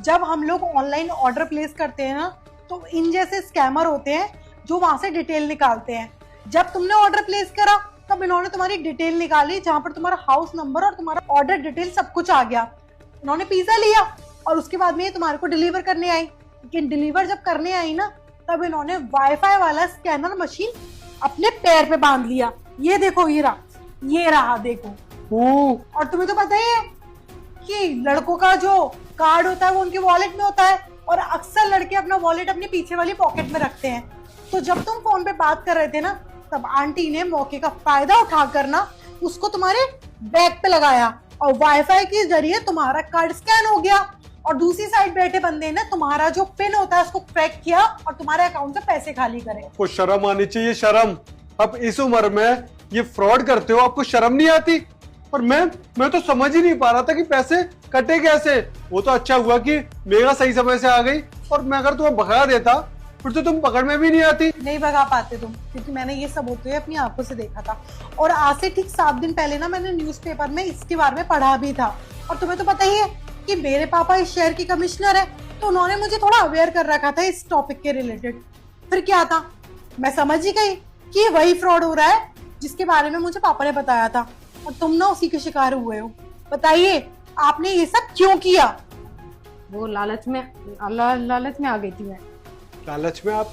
जब हम लोग ऑनलाइन ऑर्डर प्लेस करते हैं ना, तो इन जैसे स्कैमर होते हैं जो वहां से डिटेल निकालते हैं। जब तुमने ऑर्डर प्लेस करा तब इन्होंने तुम्हारी डिटेल निकाली, जहां पर तुम्हारा हाउस नंबर और तुम्हारा ऑर्डर डिटेल सब कुछ आ गया। इन्होंने पिज्जा लिया और उसके बाद में ये तुम्हारे को डिलीवर करने आई। लेकिन डिलीवर जब करने आई ना, तब इन्होंने वाईफाई वाला स्कैनर मशीन अपने पैर पे बांध लिया। ये देखो, ये रहा देखो। और तुम्हें तो पता ही है कि लड़कों का जो कार्ड होता है वो उनके वॉलेट में होता है, और अक्सर लड़के अपना वॉलेट अपने पीछे वाली पॉकेट में रखते हैं। तो जब तुम फोन पे बात कर रहे थे ना, तब आंटी ने मौके का फायदा उठाकर ना उसको तुम्हारे बैग पे लगाया और वाईफाई के जरिए तुम्हारा कार्ड स्कैन हो गया, और दूसरी साइड बैठे बंदे ने तुम्हारा जो पिन होता है उसको क्रैक किया और तुम्हारे अकाउंट से पैसे खाली करे। आपको शर्म आनी चाहिए, शर्म। अब इस उम्र में ये फ्रॉड करते हो, आपको शर्म नहीं आती? और मैं तो समझ ही नहीं पा रहा था कि पैसे कटे कैसे। वो तो अच्छा हुआ कि मेरा सही समय से आ गई, और मैं अगर तुम्हें भगा देता फिर तो तुम पकड़ में भी नहीं आती। नहीं भगा पाते तुम, क्योंकि मैंने ये सब होते हुए अपनी आंखों से देखा था। और आज से ठीक 7 दिन पहले ना मैंने न्यूज़पेपर में इसके बारे में पढ़ा भी था। और तुम्हें तो पता ही है कि मेरे पापा इस शहर की कमिश्नर है, तो उन्होंने मुझे थोड़ा अवेयर कर रखा था इस टॉपिक के रिलेटेड। फिर क्या था, मैं समझ ही गई कि वही फ्रॉड हो रहा है जिसके बारे में मुझे पापा ने बताया था, और तुम ना उसी के शिकार हुए हो। बताइए आपने ये सब क्यों किया? वो लालच में आ गई थी मैं। लालच में आप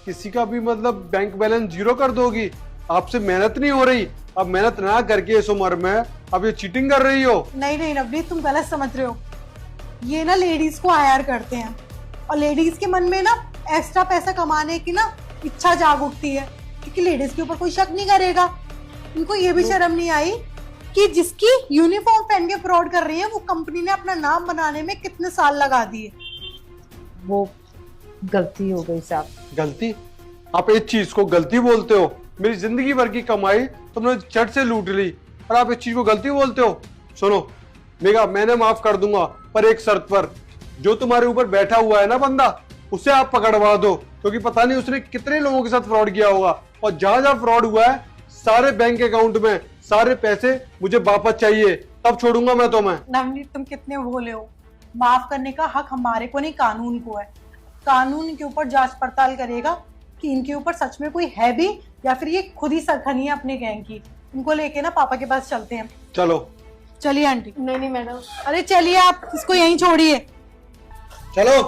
किसी का भी मतलब बैंक बैलेंस जीरो कर दोगी? आपसे मेहनत नहीं हो रही? अब मेहनत ना करके इस उम्र में अब ये चीटिंग कर रही हो? नहीं नवनीत, तुम गलत समझ रहे हो। ये ना लेडीज को हायर करते हैं, और लेडीज के मन में ना एक्स्ट्रा पैसा कमाने की ना इच्छा जाग उठती है, क्योंकि लेडीज के ऊपर कोई शक नहीं करेगा। इनको ये भी शर्म नहीं आई कि जिसकी यूनिफॉर्म पहन के फ्रॉड कर रही है वो कंपनी ने अपना नाम बनाने में कितने साल लगा दिए। वो गलती हो गई साहब। गलती? आप इस चीज को गलती बोलते हो? मेरी जिंदगी भर की कमाई तुमने चट से लूट ली, और आप इस चीज को गलती बोलते हो? सुनो मेघा, मैंने माफ कर दूंगा, पर एक शर्त पर। जो तुम्हारे ऊपर बैठा हुआ है ना बंदा, उसे आप पकड़वा दो, क्योंकि पता नहीं उसने कितने लोगों के साथ फ्रॉड किया होगा। और जहां जहां फ्रॉड हुआ है, सारे बैंक अकाउंट में सारे पैसे मुझे वापस चाहिए, तब छोड़ूंगा मैं तुम्हें। नवनीत, तुम कितने भोले हो। माफ करने का हक हमारे को नहीं, कानून को है। कानून के ऊपर जांच पड़ताल करेगा कि इनके ऊपर सच में कोई है भी, या फिर ये खुद ही सरखनी है अपने गैंग की। इनको लेके ना पापा के पास चलते हैं। चलो। चलिए आंटी। नहीं मैडम। अरे चलिए, आप इसको यहीं छोड़िए। चलो।